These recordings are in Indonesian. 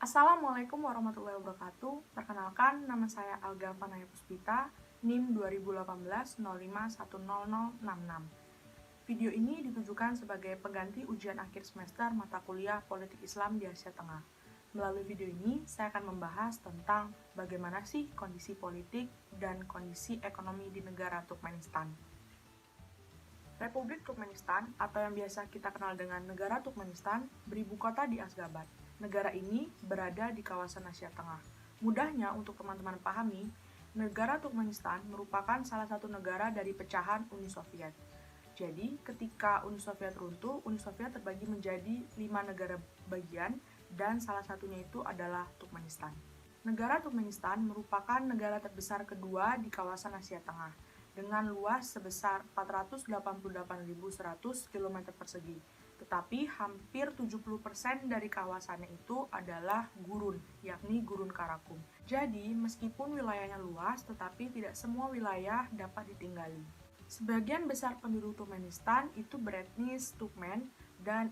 Assalamualaikum warahmatullahi wabarakatuh. Perkenalkan, nama saya Alga Fanaya Puspita, NIM 2018-05100066. Video ini ditujukan sebagai pengganti ujian akhir semester mata kuliah Politik Islam di Asia Tengah. Melalui video ini, saya akan membahas tentang bagaimana sih kondisi politik dan kondisi ekonomi di negara Turkmenistan. Republik Turkmenistan, atau yang biasa kita kenal dengan negara Turkmenistan, beribu kota di Ashgabat. Negara ini berada di kawasan Asia Tengah. Mudahnya untuk teman-teman pahami, negara Turkmenistan merupakan salah satu negara dari pecahan Uni Soviet. Jadi, ketika Uni Soviet runtuh, Uni Soviet terbagi menjadi 5 negara bagian, dan salah satunya itu adalah Turkmenistan. Negara Turkmenistan merupakan negara terbesar kedua di kawasan Asia Tengah, dengan luas sebesar 488.100 km persegi. Tetapi hampir 70% dari kawasannya itu adalah gurun, yakni Gurun Karakum. Jadi, meskipun wilayahnya luas, tetapi tidak semua wilayah dapat ditinggali. Sebagian besar penduduk Turkmenistan itu beretnis Turkmen, dan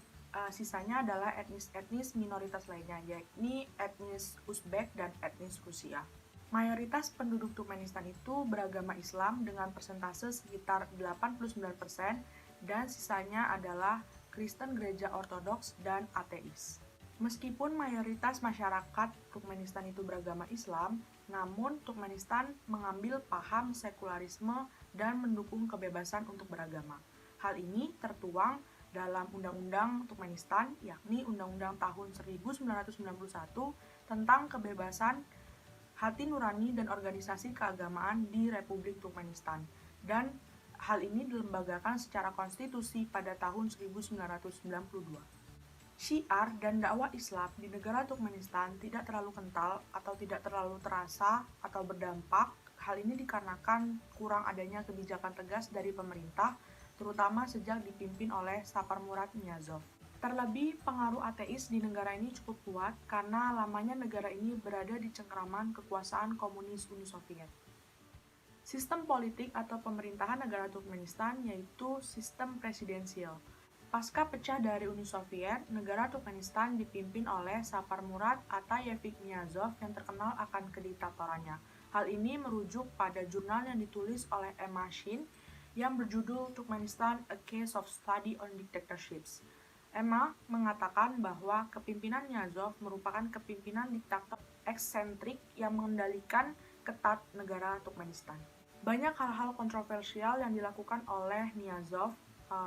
sisanya adalah etnis-etnis minoritas lainnya, yakni etnis Uzbek dan etnis Rusia. Mayoritas penduduk Turkmenistan itu beragama Islam dengan persentase sekitar 89%, dan sisanya adalah Kristen Gereja Ortodoks dan ateis. Meskipun mayoritas masyarakat Turkmenistan itu beragama Islam, namun Turkmenistan mengambil paham sekularisme dan mendukung kebebasan untuk beragama. Hal ini tertuang dalam Undang-Undang Turkmenistan, yakni Undang-Undang tahun 1991 tentang kebebasan hati nurani dan organisasi keagamaan di Republik Turkmenistan, dan hal ini dilembagakan secara konstitusi pada tahun 1992. Syiar dan dakwah Islam di negara Turkmenistan tidak terlalu kental atau tidak terlalu terasa atau berdampak. Hal ini dikarenakan kurang adanya kebijakan tegas dari pemerintah, terutama sejak dipimpin oleh Saparmurat Niyazov. Terlebih, pengaruh ateis di negara ini cukup kuat karena lamanya negara ini berada di cengkraman kekuasaan komunis Uni Soviet. Sistem politik atau pemerintahan negara Turkmenistan yaitu sistem presidensial. Pasca pecah dari Uni Soviet, negara Turkmenistan dipimpin oleh Saparmurat Ataevich Niyazov yang terkenal akan kediktatorannya. Hal ini merujuk pada jurnal yang ditulis oleh Emma Shin yang berjudul Turkmenistan: A Case of Study on Dictatorships. Emma mengatakan bahwa kepimpinan Niyazov merupakan kepimpinan diktator eksentrik yang mengendalikan ketat negara Turkmenistan. Banyak hal-hal kontroversial yang dilakukan oleh Niyazov,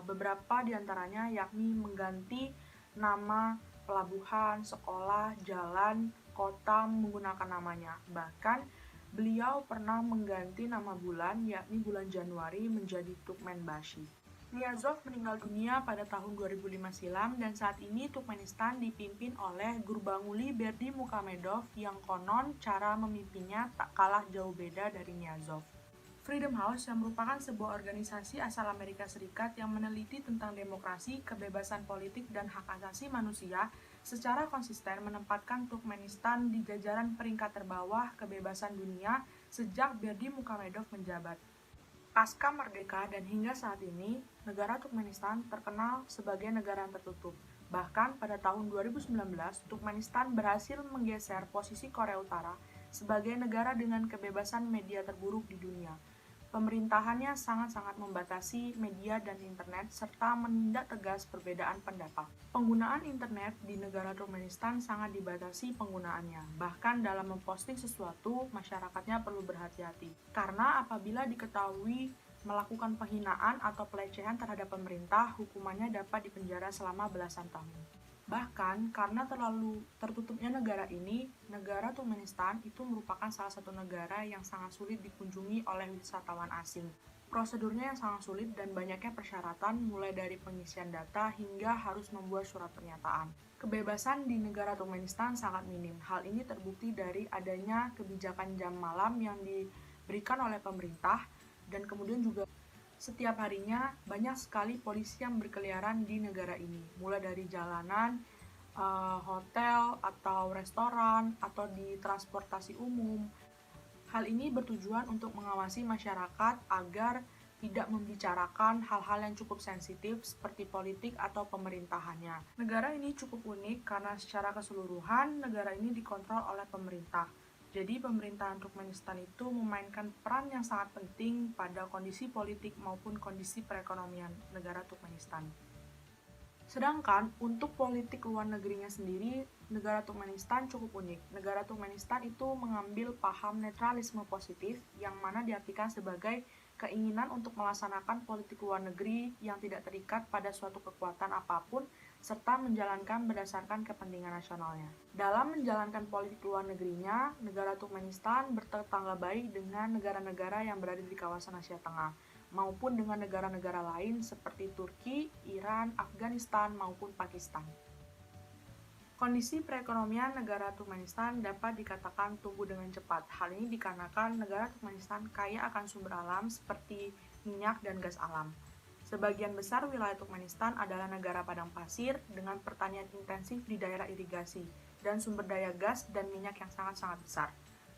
beberapa diantaranya yakni mengganti nama pelabuhan, sekolah, jalan, kota menggunakan namanya. Bahkan beliau pernah mengganti nama bulan, yakni bulan Januari, menjadi Turkmenbashi. Niyazov meninggal dunia pada tahun 2005 silam, dan saat ini Turkmenistan dipimpin oleh Gurbanguly Berdimuhamedov yang konon cara memimpinnya tak kalah jauh beda dari Niyazov. Freedom House yang merupakan sebuah organisasi asal Amerika Serikat yang meneliti tentang demokrasi, kebebasan politik, dan hak asasi manusia secara konsisten menempatkan Turkmenistan di jajaran peringkat terbawah kebebasan dunia sejak Berdimuhamedov menjabat. Pasca merdeka dan hingga saat ini, negara Turkmenistan terkenal sebagai negara yang tertutup. Bahkan pada tahun 2019, Turkmenistan berhasil menggeser posisi Korea Utara sebagai negara dengan kebebasan media terburuk di dunia. Pemerintahannya sangat-sangat membatasi media dan internet serta menindak tegas perbedaan pendapat. Penggunaan internet di negara Turkmenistan sangat dibatasi penggunaannya. Bahkan dalam memposting sesuatu, masyarakatnya perlu berhati-hati. Karena apabila diketahui melakukan penghinaan atau pelecehan terhadap pemerintah, hukumannya dapat dipenjara selama belasan tahun. Bahkan, karena terlalu tertutupnya negara ini, negara Turkmenistan itu merupakan salah satu negara yang sangat sulit dikunjungi oleh wisatawan asing. Prosedurnya yang sangat sulit dan banyaknya persyaratan, mulai dari pengisian data hingga harus membuat surat pernyataan. Kebebasan di negara Turkmenistan sangat minim. Hal ini terbukti dari adanya kebijakan jam malam yang diberikan oleh pemerintah, dan kemudian juga setiap harinya banyak sekali polisi yang berkeliaran di negara ini, mulai dari jalanan, hotel, atau restoran, atau di transportasi umum. Hal ini bertujuan untuk mengawasi masyarakat agar tidak membicarakan hal-hal yang cukup sensitif seperti politik atau pemerintahannya. Negara ini cukup unik karena secara keseluruhan negara ini dikontrol oleh pemerintah. Jadi pemerintahan Turkmenistan itu memainkan peran yang sangat penting pada kondisi politik maupun kondisi perekonomian negara Turkmenistan. Sedangkan untuk politik luar negerinya sendiri, negara Turkmenistan cukup unik. Negara Turkmenistan itu mengambil paham netralisme positif yang mana diartikan sebagai keinginan untuk melaksanakan politik luar negeri yang tidak terikat pada suatu kekuatan apapun serta menjalankan berdasarkan kepentingan nasionalnya. Dalam menjalankan politik luar negerinya, negara Turkmenistan bertetangga baik dengan negara-negara yang berada di kawasan Asia Tengah maupun dengan negara-negara lain seperti Turki, Iran, Afghanistan, maupun Pakistan. Kondisi perekonomian negara Turkmenistan dapat dikatakan tumbuh dengan cepat. Hal ini dikarenakan negara Turkmenistan kaya akan sumber alam seperti minyak dan gas alam. Sebagian besar wilayah Turkmenistan adalah negara padang pasir dengan pertanian intensif di daerah irigasi dan sumber daya gas dan minyak yang sangat-sangat besar.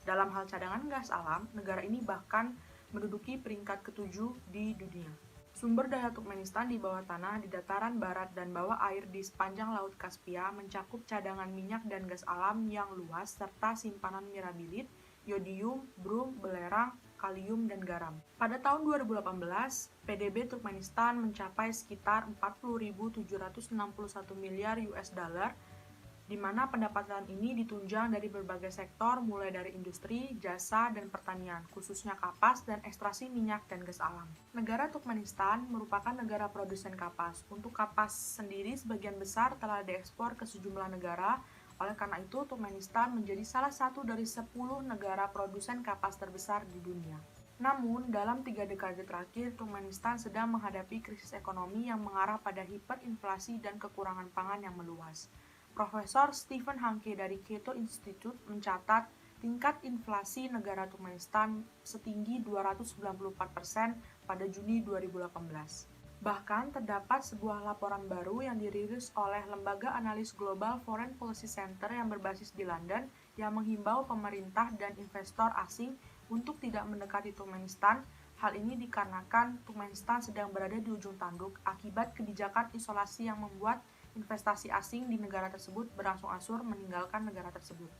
Dalam hal cadangan gas alam, negara ini bahkan menduduki peringkat ke-7 di dunia. Sumber daya Turkmenistan di bawah tanah, di dataran barat, dan bawah air di sepanjang Laut Kaspia mencakup cadangan minyak dan gas alam yang luas serta simpanan mirabilit, yodium, brum, belerang, kalium, dan garam. Pada tahun 2018, PDB Turkmenistan mencapai sekitar 40.761 miliar US dollar, di mana pendapatan ini ditunjang dari berbagai sektor mulai dari industri, jasa, dan pertanian, khususnya kapas dan ekstraksi minyak dan gas alam. Negara Turkmenistan merupakan negara produsen kapas. Untuk kapas sendiri sebagian besar telah diekspor ke sejumlah negara, oleh karena itu Turkmenistan menjadi salah satu dari 10 negara produsen kapas terbesar di dunia. Namun, dalam 3 dekade terakhir, Turkmenistan sedang menghadapi krisis ekonomi yang mengarah pada hiperinflasi dan kekurangan pangan yang meluas. Profesor Stephen Hanke dari Cato Institute mencatat tingkat inflasi negara Turkmenistan setinggi 294% pada Juni 2018. Bahkan terdapat sebuah laporan baru yang dirilis oleh Lembaga Analis Global Foreign Policy Center yang berbasis di London yang menghimbau pemerintah dan investor asing untuk tidak mendekati Turkmenistan. Hal ini dikarenakan Turkmenistan sedang berada di ujung tanduk akibat kebijakan isolasi yang membuat investasi asing di negara tersebut berangsur-angsur meninggalkan negara tersebut.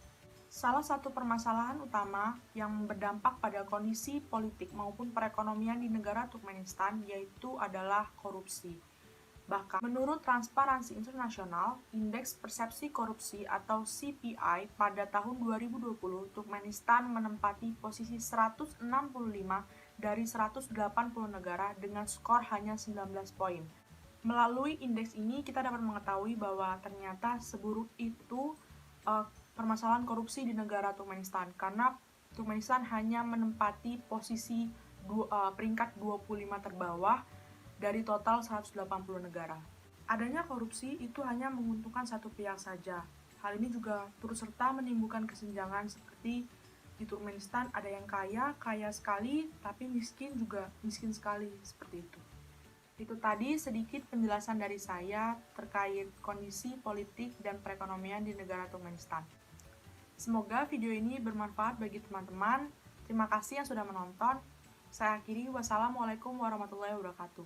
Salah satu permasalahan utama yang berdampak pada kondisi politik maupun perekonomian di negara Turkmenistan yaitu adalah korupsi. Bahkan, menurut Transparansi Internasional, Indeks Persepsi Korupsi atau CPI pada tahun 2020, Turkmenistan menempati posisi 165 dari 180 negara dengan skor hanya 19 poin. Melalui indeks ini kita dapat mengetahui bahwa ternyata seburuk itu permasalahan korupsi di negara Turkmenistan karena Turkmenistan hanya menempati posisi peringkat 25 terbawah dari total 180 negara. Adanya korupsi itu hanya menguntungkan satu pihak saja. Hal ini juga turut serta menimbulkan kesenjangan seperti di Turkmenistan ada yang kaya sekali, tapi miskin juga miskin sekali, seperti itu. Itu tadi sedikit penjelasan dari saya terkait kondisi politik dan perekonomian di negara Turkmenistan. Semoga video ini bermanfaat bagi teman-teman. Terima kasih yang sudah menonton. Saya akhiri, wassalamualaikum warahmatullahi wabarakatuh.